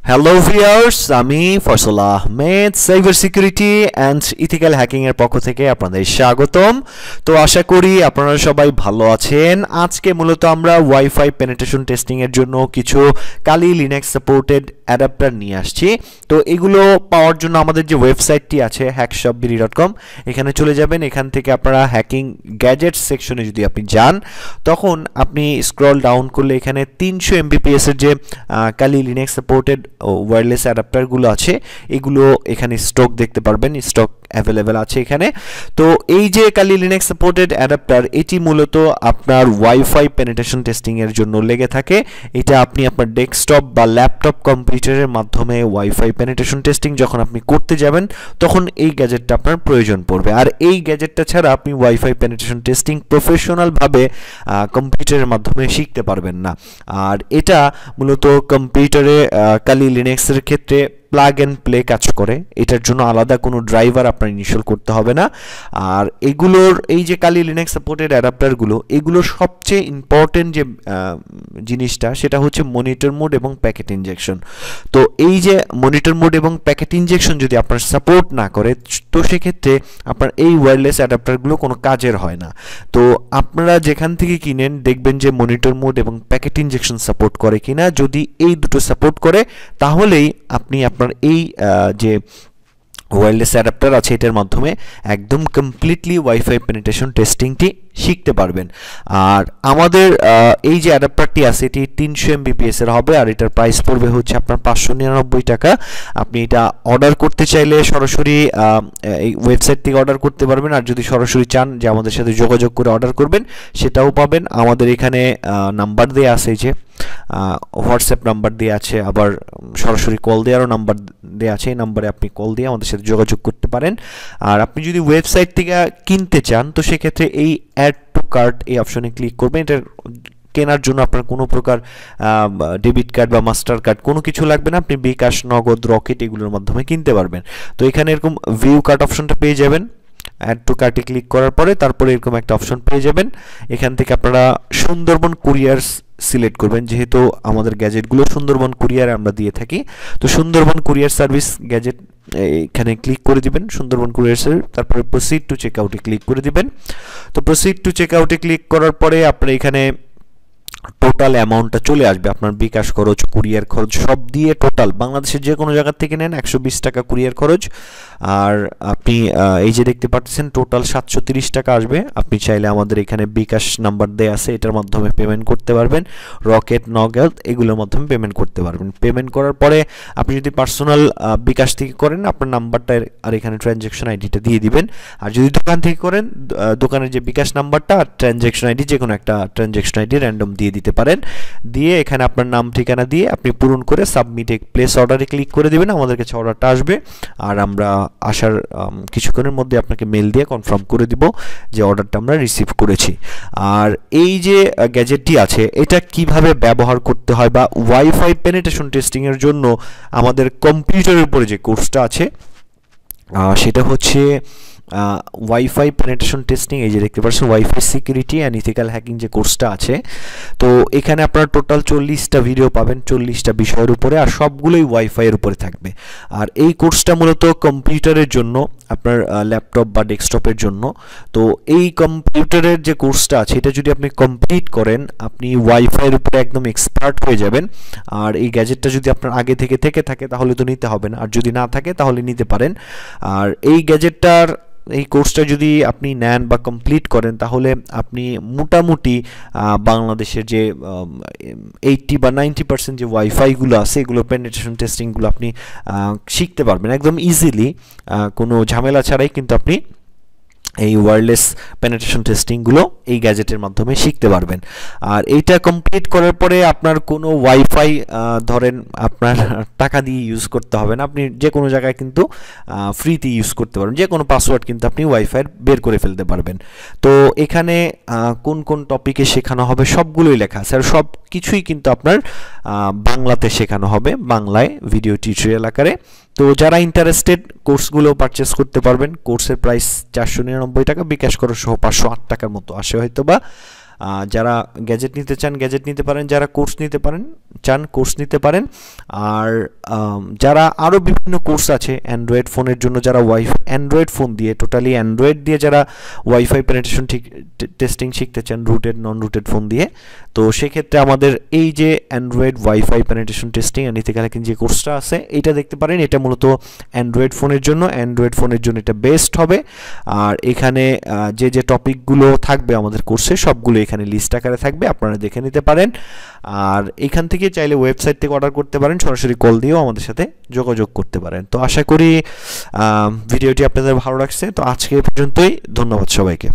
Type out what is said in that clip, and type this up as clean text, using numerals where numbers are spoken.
Hello viewers, আমি Faisal Ahmed cyber security and ethical hacking এর পক্ষ থেকে আপনাদের স্বাগতম। তো আশা করি আপনারা সবাই ভালো আছেন। আজকে মূলত আমরা ওয়াইফাই পেনিট্রেশন টেস্টিং এর জন্য কিছু কালি লিনাক্স সাপোর্টেড অ্যাডাপ্টার নিয়ে আসছি। তো এগুলো পাওয়ার জন্য আমাদের যে ওয়েবসাইটটি আছে hackshopbd.com, এখানে চলে যাবেন। এখান থেকে আপনারা হ্যাকিং গ্যাজেট সেকশনে যদি আপনি যান, তখন আপনি স্ক্রল ডাউন করলে এখানে 300 MBPS এর যে কালি লিনাক্স সাপোর্টেড ওয়্যারলেস অ্যাডাপ্টারগুলো আছে, এগুলো এখানে স্টক দেখতে পারবেন, স্টক অ্যাভেলেবেল আছে এখানে। তো এই যে কালি লিনাক্স সাপোর্টেড অ্যাডাপ্টার, এটি মূলত আপনার ওয়াইফাই পেনিট্রেশন টেস্টিং এর জন্য লেগে থাকে। এটা আপনি আপনার ডেস্কটপ বা ল্যাপটপ কম্পিউটারের মাধ্যমে ওয়াইফাই পেনিট্রেশন টেস্টিং যখন আপনি করতে যাবেন, তখন এই গ্যাজেটটা আপনার প্রয়োজন পড়বে। আর এই গ্যাজেটটা ছাড়া আপনি ওয়াইফাই পেনিট্রেশন টেস্টিং প্রফেশনালভাবে কম্পিউটারের মাধ্যমে শিখতে পারবেন না। আর এটা মূলত কম্পিউটারে কালি লিনাক্সের ক্ষেত্রে প্লাগ অ্যান্ড প্লে কাজ করে। এটার জন্য আলাদা কোনো ড্রাইভার আপনার ইনস্টল করতে হবে না। আর এগুলোর এই যে কালি লিনাক্স সাপোর্টেড অ্যাডাপ্টারগুলো, এগুলোর সবচেয়ে ইম্পর্টেন্ট যে জিনিসটা, সেটা হচ্ছে মনিটর মোড এবং প্যাকেট ইনজেকশন। তো এই যে মনিটর মোড এবং প্যাকেট ইনজেকশন যদি আপনার সাপোর্ট না করে, তো সেক্ষেত্রে আপনার এই ওয়্যারলেস অ্যাডাপ্টারগুলো কোনো কাজের হয় না। তো আপনারা যেখান থেকে কিনেন, দেখবেন যে মনিটর মোড এবং প্যাকেট ইনজেকশন সাপোর্ট করে কিনা। যদি এই দুটো সাপোর্ট করে, তাহলেই আপনি আপনার এই যে ওয়্যারলেস অ্যাডাপ্টার আছে, এটার মাধ্যমে একদম কমপ্লিটলি ওয়াইফাই পেনিট্রেশন টেস্টিংটি শিখতে পারবেন। আর আমাদের এই যে অ্যাডাপ্টারটি আছে, এটি 300 MBPS এর হবে, আর এটার প্রাইস পড়বে হচ্ছে আপনার 599 টাকা। আপনি এটা অর্ডার করতে চাইলে সরাসরি এই ওয়েবসাইট থেকে অর্ডার করতে পারবেন, আর যদি সরাসরি চান যে আমাদের সাথে যোগাযোগ করে অর্ডার করবেন, সেটাও পাবেন। আমাদের এখানে নাম্বার দেওয়া আছে, যে হোয়াটসঅ্যাপ নাম্বার দেওয়া আছে, আবার সরাসরি কল দেওয়ারও নাম্বার দেওয়া আছে। এই নাম্বারে আপনি কল দিয়ে আমাদের সাথে যোগাযোগ করতে পারেন। আর আপনি যদি ওয়েবসাইট থেকে কিনতে চান, তো সেক্ষেত্রে এই অ্যাড টু কার্ট এই অপশনে ক্লিক করবেন। এটা কেনার জন্য আপনার কোনো প্রকার ডেবিট কার্ড বা মাস্টার কার্ড কোনো কিছু লাগবে না। আপনি বিকাশ, নগদ, রকেট এগুলোর মাধ্যমে কিনতে পারবেন। তো এখানে এরকম ভিউ কার্ট অপশনটা পেয়ে যাবেন। অ্যাড টু কার্টে ক্লিক করার পরে তারপরে এরকম একটা অপশন পেয়ে যাবেন। এখান থেকে আপনারা সুন্দরবন কুরিয়ার সিলেক্ট করবেন, যেহেতু আমাদের গ্যাজেটগুলো সুন্দরবন কুরিয়ারে আমরা দিয়ে থাকি। তো সুন্দরবন কুরিয়ার সার্ভিস গ্যাজেট এখানে ক্লিক করে দিবেন, সুন্দরবন কুরিয়ার সার্ভিস। তারপরে প্রসিড টু চেক আউটে ক্লিক করে দিবেন। তো প্রসিড টু চেক আউটে ক্লিক করার পরে আপনার এখানে টোটাল অ্যামাউন্টটা চলে আসবে। আপনার বিকাশ খরচ, কুরিয়ার খরচ সব দিয়ে টোটাল বাংলাদেশের যে কোনো জায়গা থেকে নেন 120 টাকা কুরিয়ার খরচ। আর আপনি এই যে দেখতে পাচ্ছেন টোটাল 730 টাকা আসবে। আপনি চাইলে আমাদের এখানে বিকাশ নাম্বার দেয়া আছে, এটার মাধ্যমে পেমেন্ট করতে পারবেন। রকেট, নগদ এগুলোর মাধ্যমে পেমেন্ট করতে পারবেন। পেমেন্ট করার পরে আপনি যদি পার্সোনাল বিকাশ থেকে করেন, আপনার নাম্বারটা আর এখানে ট্রানজ্যাকশন আইডিটা দিয়ে দিবেন। আর যদি দোকান থেকে করেন, দোকানের যে বিকাশ নাম্বারটা আর ট্রানজ্যাকশন আইডি, যে কোনো একটা ট্রানজ্যাকশন আইডি র্যান্ডম দিয়ে দিতে পারেন। দিয়ে এখানে আপনার নাম ঠিকানা দিয়ে আপনি পূরণ করে সাবমিটে প্লেস অর্ডারে ক্লিক করে দিবেন। আমাদের কাছে অর্ডারটা আসবে, আর আমরা আসার কিছুক্ষণের মধ্যে আপনাকে মেল দিয়ে কনফার্ম করে দিব যে অর্ডারটা আমরা রিসিভ করেছি। আর এই যে গ্যাজেটটি আছে, এটা কিভাবে ব্যবহার করতে হয় বা ওয়াইফাই পেনিট্রেশন টেস্টিং এর জন্য আমাদের কম্পিউটারের উপরে যে কোর্সটা আছে, সেটা হচ্ছে ওয়াইফাই পেনিট্রেশন টেস্টিং। এই যে দেখতে পাচ্ছেন wifi security and ethical hacking যে কোর্সটা আছে, তো এখানে আপনারা টোটাল 40টা ভিডিও পাবেন 40টা বিষয়ের উপরে, আর সবগুলোই ওয়াইফাই এর উপরে থাকবে। আর এই কোর্সটা মূলত কম্পিউটারের জন্য, আপনার ল্যাপটপ বা ডেস্কটপের জন্য। তো এই কম্পিউটারের যে কোর্সটা আছে, এটা যদি আপনি কমপ্লিট করেন, আপনি ওয়াইফাইয়ের উপরে একদম এক্সপার্ট হয়ে যাবেন। আর এই গ্যাজেটটা যদি আপনার আগে থেকে থাকে তাহলে তো নিতে হবে না, আর যদি না থাকে তাহলে নিতে পারেন। আর এই গ্যাজেটটার এই কোর্সটা যদি আপনি নেন বা কমপ্লিট করেন, তাহলে আপনি মোটামুটি বাংলাদেশের যে 80 বা 90% যে ওয়াইফাইগুলো আছে, এগুলো পেনিট্রেশন টেস্টিংগুলো আপনি শিখতে পারবেন একদম ইজিলি, কোনো ঝামেলা ছাড়াই কিন্তু আপনি এই ওয়্যারলেস পেনিট্রেশন টেস্টিংগুলো এই গ্যাজেটের মাধ্যমে শিখতে পারবেন। আর এইটা কমপ্লিট করার পরে আপনার কোনো ওয়াইফাই ধরেন আপনার টাকা দিয়ে ইউজ করতে হবে না, আপনি যে কোনো জায়গায় কিন্তু ফ্রিতে ইউজ করতে পারবেন। যে কোনো পাসওয়ার্ড কিন্তু আপনি ওয়াইফাই বের করে ফেলতে পারবেন। তো এখানে কোন কোন টপিকে শেখানো হবে সবগুলোই লেখা আছে, আর সব কিছুই কিন্তু আপনার বাংলাতে শেখানো হবে, বাংলায় ভিডিও টিউটোরিয়াল আকারে। তো যারা ইন্টারেস্টেড কোর্সগুলো পারচেস করতে পারবেন। কোর্সের প্রাইস 499 টাকা, বিকাশ খরচ সহ 508 টাকার মতো আসে হয়তো বা। যারা গ্যাজেট নিতে চান গ্যাজেট নিতে পারেন, যারা কোর্স নিতে চান কোর্স নিতে পারেন। আর যারা আরও বিভিন্ন কোর্স আছে অ্যান্ড্রয়েড ফোনের জন্য, যারা অ্যান্ড্রয়েড ফোন দিয়ে টোটালি অ্যান্ড্রয়েড দিয়ে যারা ওয়াইফাই পেনিট্রেশন টেস্টিং শিখতে চান রুটেড নন রুটেড ফোন দিয়ে, তো সেক্ষেত্রে আমাদের এই যে Android wifi penetration testing and ethical hacking যে কোর্সটা আছে এটা দেখতে পারেন। এটা মূলত অ্যান্ড্রয়েড ফোনের জন্য এটা বেস্ট হবে। আর এখানে যে টপিকগুলো থাকবে আমাদের কোর্সে সবগুলো এখানে লিস্ট আকারে থাকবে, আপনারা দেখে নিতে পারেন। আর এখান থেকে চাইলে ওয়েবসাইট থেকে অর্ডার করতে পারেন, সরাসরি কল দিয়েও আমাদের সাথে যোগাযোগ করতে পারেন। তো আশা করি ভিডিওটি আপনাদের ভালো লাগছে। তো আজকে এই পর্যন্তই, ধন্যবাদ সবাইকে।